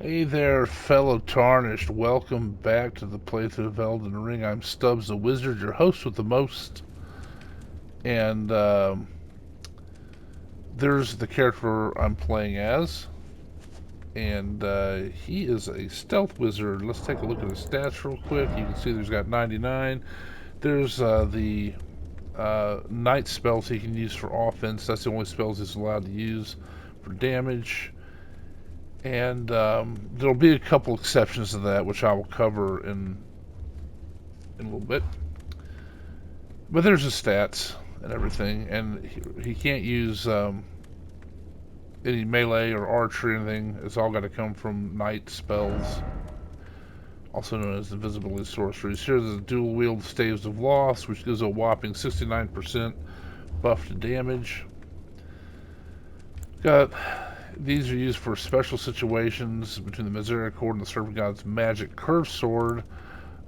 Hey there, fellow Tarnished. Welcome back to the playthrough of Elden Ring. I'm Stubbs the Wizard, your host with the most. And there's the character I'm playing as. And he is a stealth wizard. Let's take a look at his stats real quick. You can see there's got 99. There's the night spells he can use for offense. That's the only spells he's allowed to use for damage. And there'll be a couple exceptions to that, which I will cover in a little bit. But there's his stats and everything, and he can't use any melee or archery or anything. It's all got to come from night spells, also known as invisibility sorceries. Here's the dual wield staves of loss, which gives a whopping 69% buff to damage. Got these are used for special situations between the Misericord and the Serpent God's magic curve sword.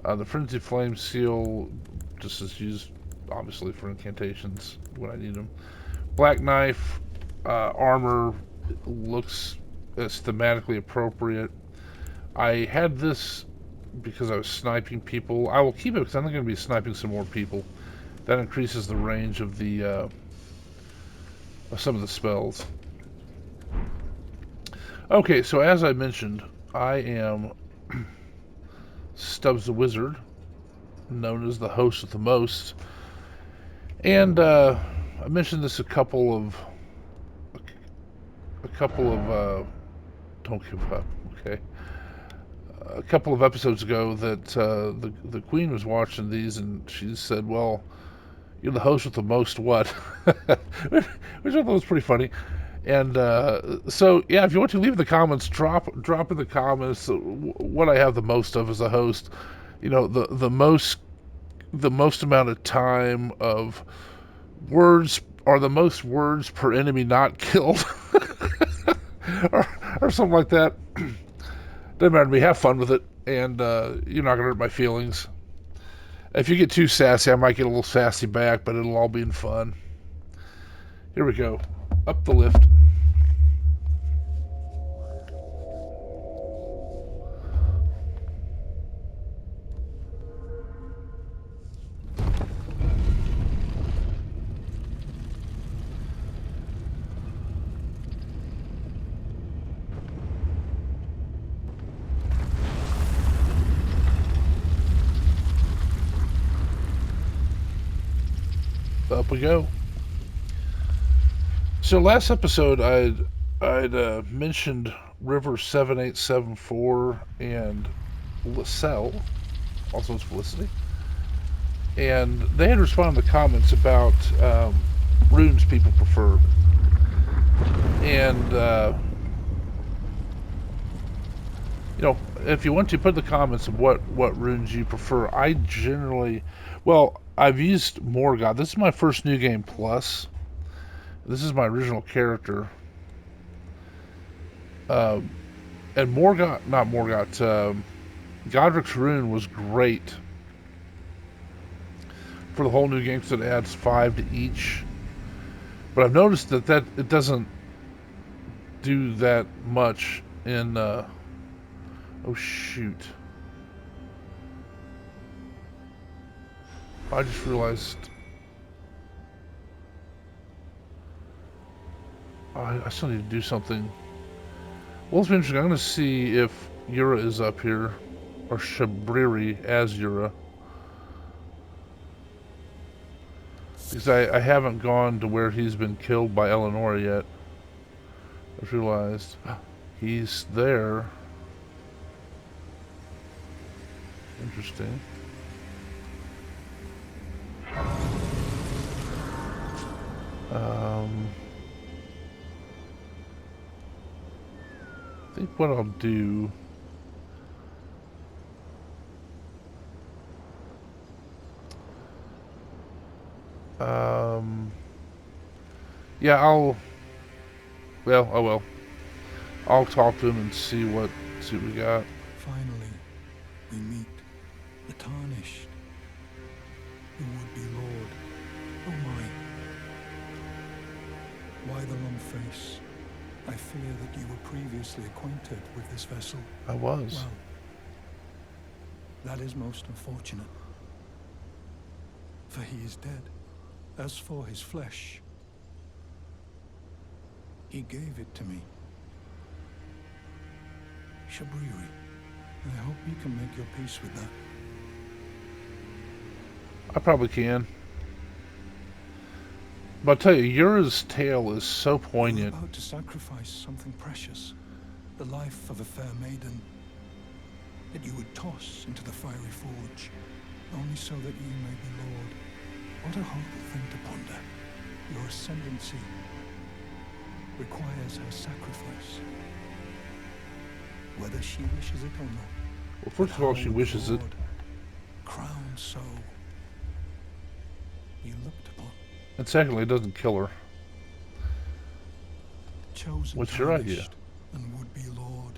The Frenzy Flame Seal just is used obviously for incantations when I need them. Black Knife armor looks thematically appropriate. I had this because I was sniping people. I will keep it because I'm going to be sniping some more people. That increases the range of the of some of the spells. Okay, so as I mentioned, I am Stubbs the Wizard, known as the host with the most. And I mentioned this a couple of don't give up, okay? A couple of episodes ago that the Queen was watching these and she said, "Well, you're the host with the most what?" Which I thought was pretty funny. And so yeah, if you want to leave in the comments, drop in the comments what I have the most of as a host. You know, the most amount of time of words are the most words per enemy not killed, or something like that. Doesn't matter to me. Have fun with it, and you're not gonna hurt my feelings. If you get too sassy, I might get a little sassy back, but it'll all be in fun. Here we go. Up the lift. Up we go. So last episode, I'd mentioned River 7874 and Lacelle, also as Felicity, and they had responded to comments about runes people prefer. And if you want to put in the comments of what runes you prefer, I generally, well, I've used Morgoth. This is my first new game plus. This is my original character. Uh, and Morgoth, not Morgoth, Godric's rune was great for the whole new game because it adds 5 to each. But I've noticed that it doesn't do that much in. Oh shoot! I just realized I still need to do something. Well, it's been interesting. I'm going to see if Yura is up here, or Shabriri as Yura. Because I haven't gone to where he's been killed by Eleanor yet. I just realized he's there. Interesting. I think what I'll do. Um, yeah, Well, oh well. I'll talk to him and see what we got. Finally, we meet the Tarnished, who would be Lord. Oh my. Why the long face? I fear that you were previously acquainted with this vessel. I was. Well, that is most unfortunate. For he is dead. As for his flesh, he gave it to me. Shabriri, I hope you can make your peace with that. I probably can. But I'll tell you, Yura's tale is so You were poignant. about to sacrifice something precious, the life of a fair maiden, that you would toss into the fiery forge, only so that you may be lord. What a horrible thing to ponder. Your ascendancy requires her sacrifice, whether she wishes it or not. Well, first of all, she wishes it. Crowned so, you looked upon. And secondly, it doesn't kill her. Chosen, What's your idea? tarnished, and would-be lord.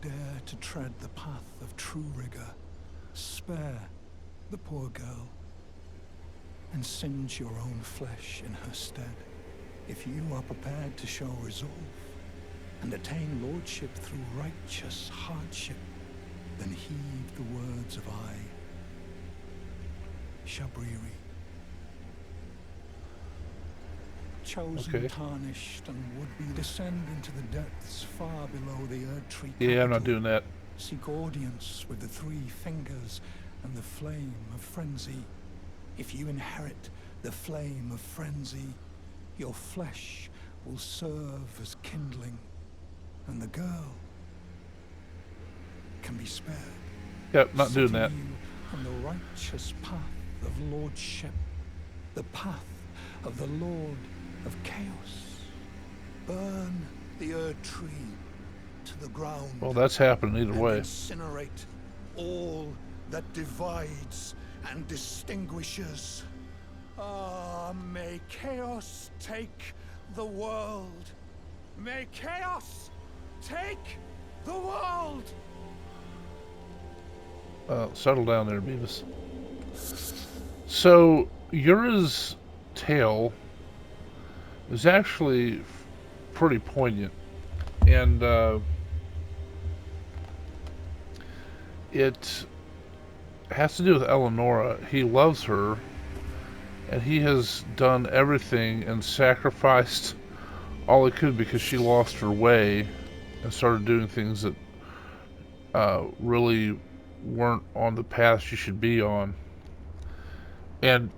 Dare to tread the path of true rigor. Spare the poor girl, and singe your own flesh in her stead. If you are prepared to show resolve, and attain lordship through righteous hardship, then heed the words of I, Shabriri. Chosen, Okay. tarnished, and would-be, descend into the depths far below the Erdtree Yeah, I'm not capital. doing that. Seek audience with the three fingers and the flame of frenzy. If you inherit the flame of frenzy, your flesh will serve as kindling, and the girl can be spared. Yep, not doing setting that. you on the righteous path of lordship, the path of the Lord of Chaos. Burn the Erdtree to the ground. Well, that's happening either and way. incinerate all that divides and distinguishes. Ah, may chaos take the world. May chaos take the world. Settle down there, Beavis. So, Yura's tale is actually pretty poignant. And, it has to do with Eleonora. He loves her, and he has done everything and sacrificed all he could because she lost her way and started doing things that really weren't on the path she should be on. And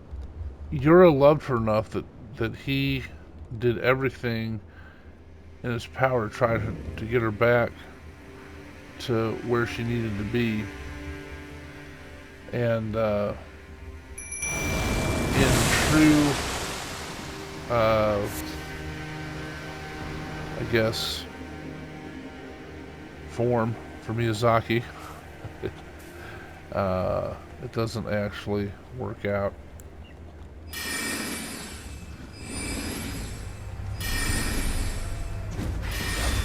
Yura loved her enough that he did everything in his power to try to get her back to where she needed to be. And in true, I guess, form for Miyazaki, it doesn't actually work out.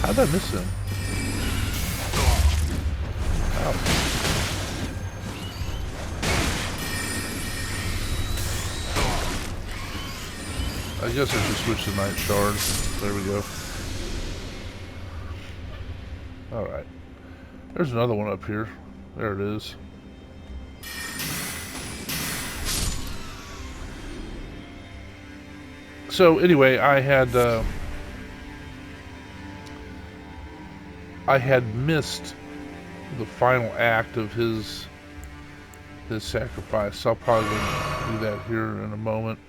How'd I miss him? Ouch. I guess I should switch to Night Shard. There we go. Alright. There's another one up here. There it is. So anyway, I had missed the final act of his sacrifice. So I'll probably do that here in a moment.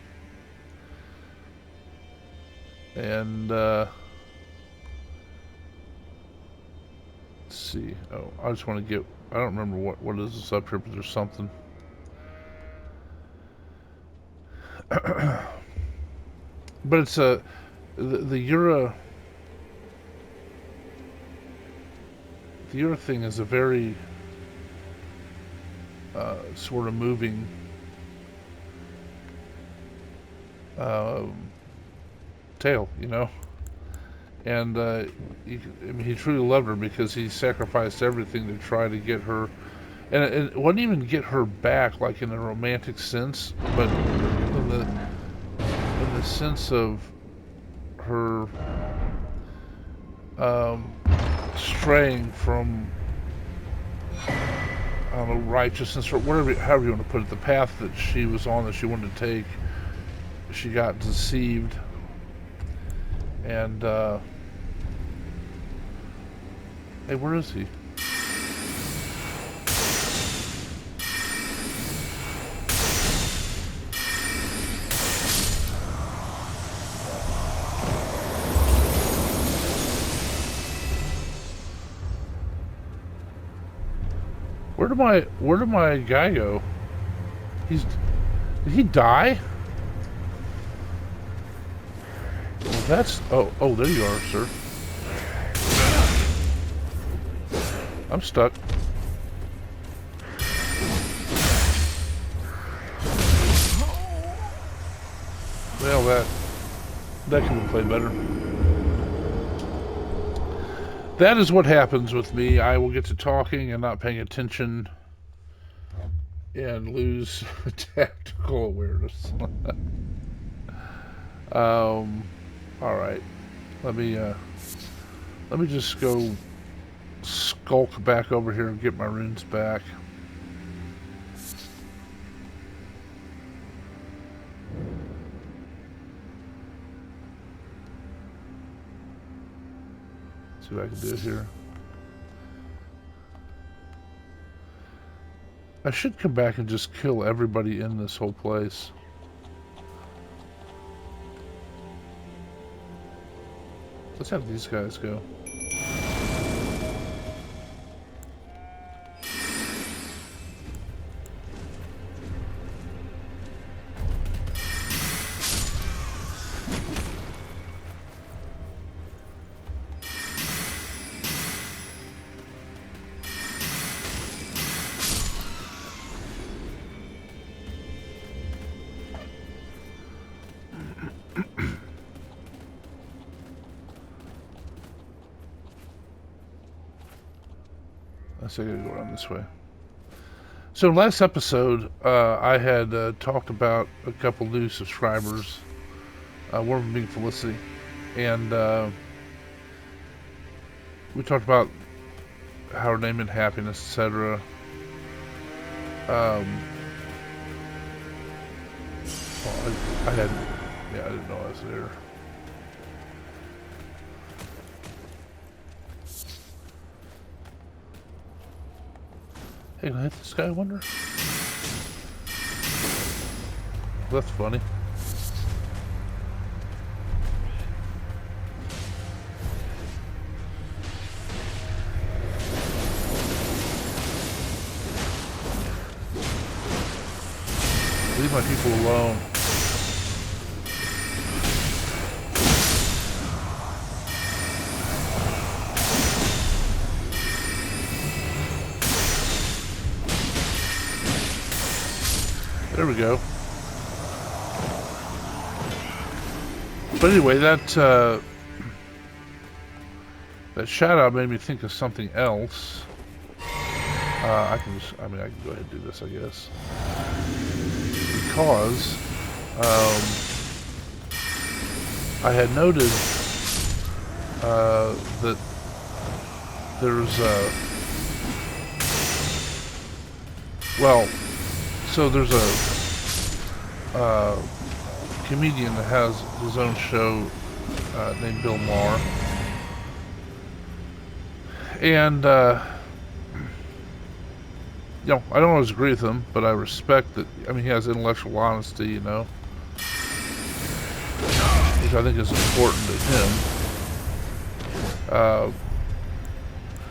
And let's see. Oh, I just want to get. I don't remember what is this up here, but there's something. But it's the Yura. The Yura thing is a very sort of moving tale, you know. And I mean, he truly loved her because he sacrificed everything to try to get her, and it wasn't even get her back like in a romantic sense, but in the sense of her um, straying from, I don't know, righteousness or whatever, however you want to put it, the path that she was on that she wanted to take. She got deceived, and hey, where is he? Where did my guy go? Did he die? Well, oh, there you are, sir. I'm stuck. Well, that can play better. That is what happens with me. I will get to talking and not paying attention and lose tactical awareness. All right. Let me just go skulk back over here and get my runes back. See what I can do here. I should come back and just kill everybody in this whole place. Let's have these guys go. I say I gotta go around this way. So last episode, I had talked about a couple new subscribers, one of them being Felicity, and we talked about how her name meant happiness, etc. Well, I didn't know I was there. Hey, can I hit this guy, I wonder? That's funny. Leave my people alone. There we go. But anyway, that shout out made me think of something else. I can go ahead and do this, I guess. Because I had noted that there's so there's a comedian that has his own show named Bill Maher, and you know, I don't always agree with him, but I respect that. I mean, he has intellectual honesty, you know, which I think is important to him.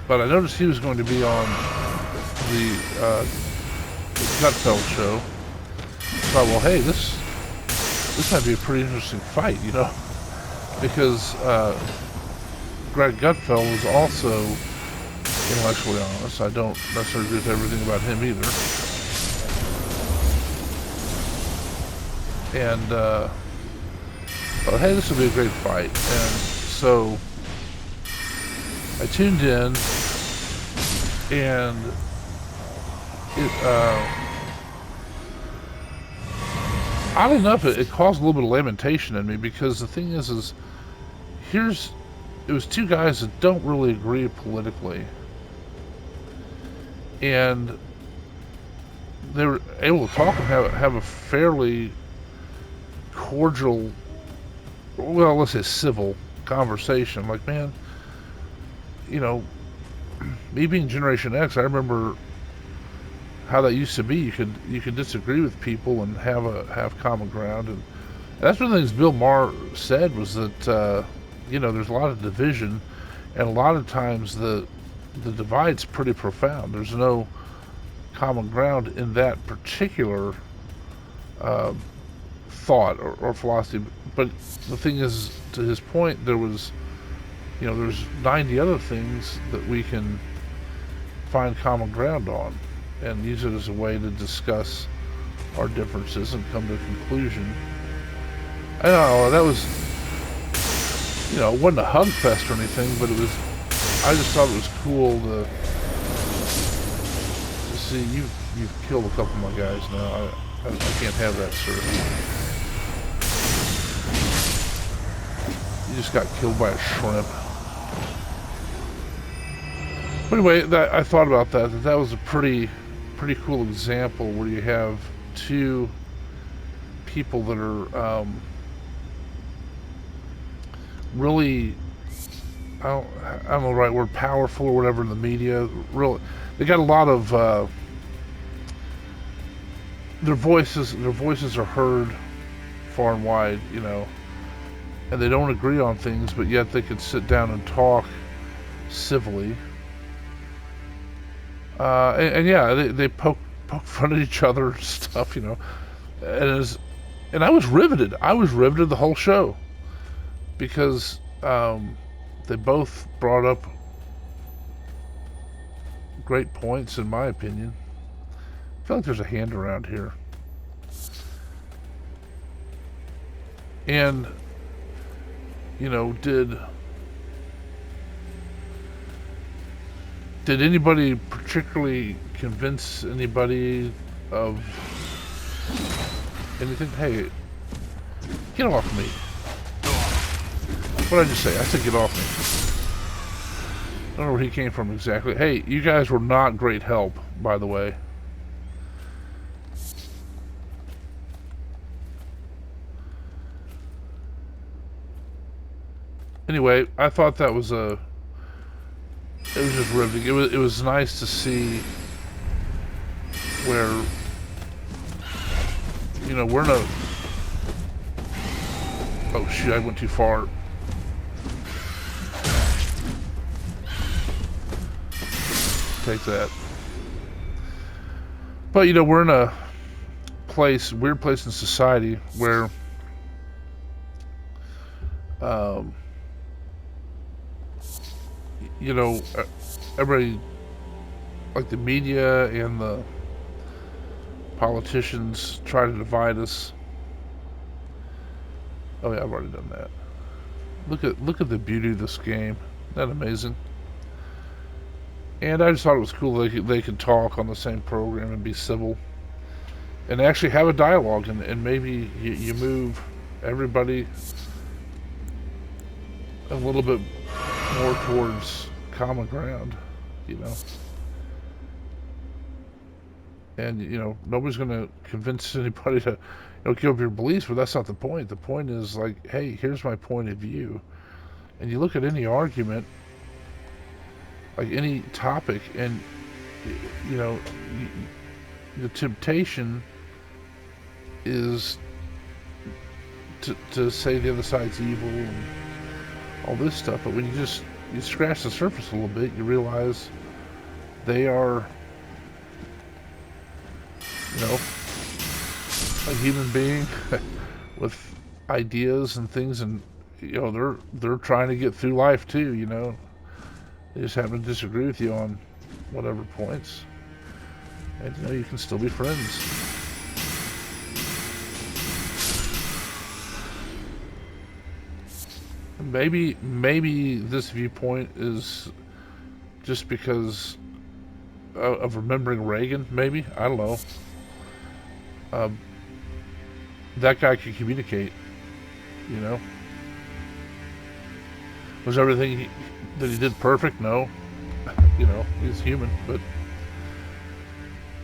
But I noticed he was going to be on the Gutfeld show. I thought, well, hey, this might be a pretty interesting fight, you know, because Greg Gutfeld is also intellectually honest. I don't necessarily agree with everything about him either. And thought, hey, this would be a great fight. And so I tuned in, and oddly enough, it caused a little bit of lamentation in me, because the thing is here's it was two guys that don't really agree politically, and they were able to talk and have a fairly cordial, well, let's say civil conversation. Like, man, you know, me being Generation X, I remember how that used to be. You could disagree with people and have common ground, and that's one of the things Bill Maher said was that there's a lot of division, and a lot of times the divide's pretty profound. There's no common ground in that particular uh, thought or philosophy. But the thing is, to his point, there's 90 other things that we can find common ground on, and use it as a way to discuss our differences and come to a conclusion. I don't know, that was, it wasn't a hug fest or anything, but I just thought it was cool to see you've killed a couple of my guys now. I can't have that, sir. You just got killed by a shrimp. But anyway, I thought about that was a pretty cool example where you have two people that are really, I don't know the right word, powerful or whatever in the media. Really, they got a lot of their voices are heard far and wide, and they don't agree on things, but yet they can sit down and talk civilly. And yeah, they poke fun at each other and stuff, and I was riveted. I was riveted the whole show because they both brought up great points, in my opinion. I feel like there's a hand around here. And, did anybody particularly convince anybody of anything? Hey, get off me. What did I just say? I said get off me. I don't know where he came from exactly. Hey, you guys were not great help, by the way. Anyway, I thought that was it was just riveting. It was nice to see where, we're in a, oh shoot, I went too far. Take that. But we're in a weird place in society where everybody, like the media and the politicians, try to divide us. Oh yeah, I've already done that. Look at the beauty of this game. Isn't that amazing? And I just thought it was cool they could talk on the same program and be civil and actually have a dialogue, and maybe you move everybody a little bit more towards common ground, and nobody's going to convince anybody to give up your beliefs, but that's not the point. The point is, like, hey, here's my point of view. And you look at any argument, like any topic, and the temptation is to say the other side's evil and all this stuff, but when you scratch the surface a little bit, you realize they are, a human being with ideas and things, and they're trying to get through life too. They just happen to disagree with you on whatever points, and you can still be friends. Maybe this viewpoint is just because of remembering Reagan. Maybe, I don't know. That guy could communicate, Was everything that he did perfect? No. You know, he's human. But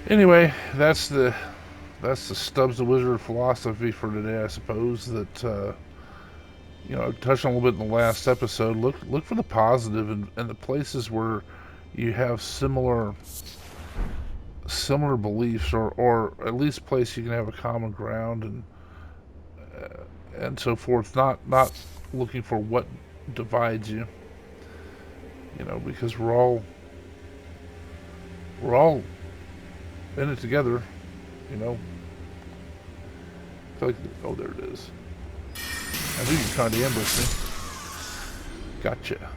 anyway, that's the Stubbs the Wizard philosophy for today, I suppose. That I touched on a little bit in the last episode. Look for the positive and the places where you have similar beliefs, or at least place you can have a common ground and so forth. Not looking for what divides you. Because we're all in it together. You know, I feel like, oh, there it is. I knew you were trying to ambush me. Gotcha.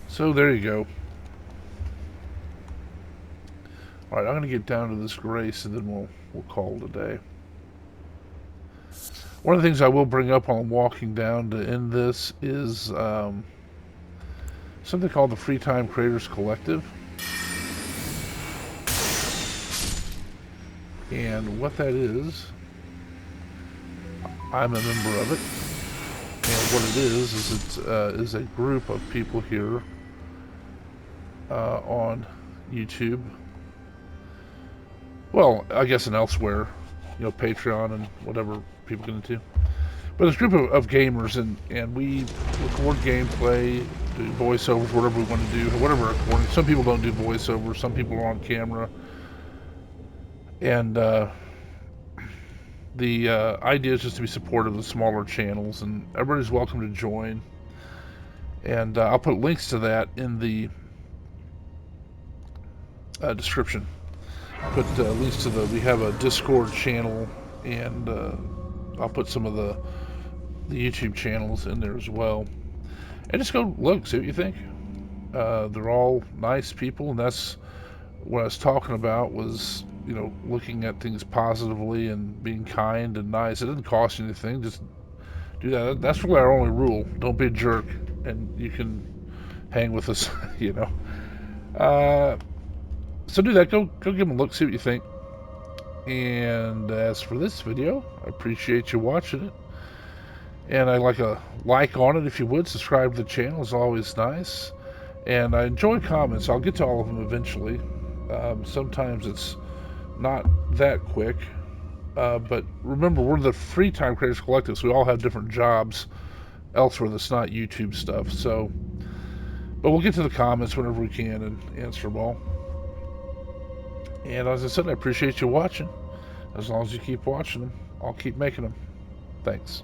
So there you go. All right, I'm gonna get down to this grace, and then we'll call it a day. One of the things I will bring up while I'm walking down to end this is something called the Free Time Creators Collective. And what that is, I'm a member of it. And what it is a group of people here on YouTube. Well, I guess and elsewhere, Patreon and whatever people get into. But it's a group of gamers, and we record gameplay, do voiceovers, whatever we want to do, whatever recording. Some people don't do voiceovers, some people are on camera. And the idea is just to be supportive of the smaller channels, and everybody's welcome to join. And I'll put links to that in the description. Put links to we have a Discord channel, and I'll put some of the YouTube channels in there as well. And just go look, see what you think. They're all nice people, and that's what I was talking about was, looking at things positively and being kind and nice. It doesn't cost you anything. Just do that. That's really our only rule. Don't be a jerk, and you can hang with us, So do that. Go give them a look, see what you think. And as for this video, I appreciate you watching it. And I'd like a like on it if you would. Subscribe to the channel is always nice. And I enjoy comments. I'll get to all of them eventually. Sometimes it's not that quick. But remember, we're the Free Time Creators Collective, so we all have different jobs elsewhere that's not YouTube stuff. But we'll get to the comments whenever we can and answer them all. And as I said, I appreciate you watching. As long as you keep watching them, I'll keep making them. Thanks.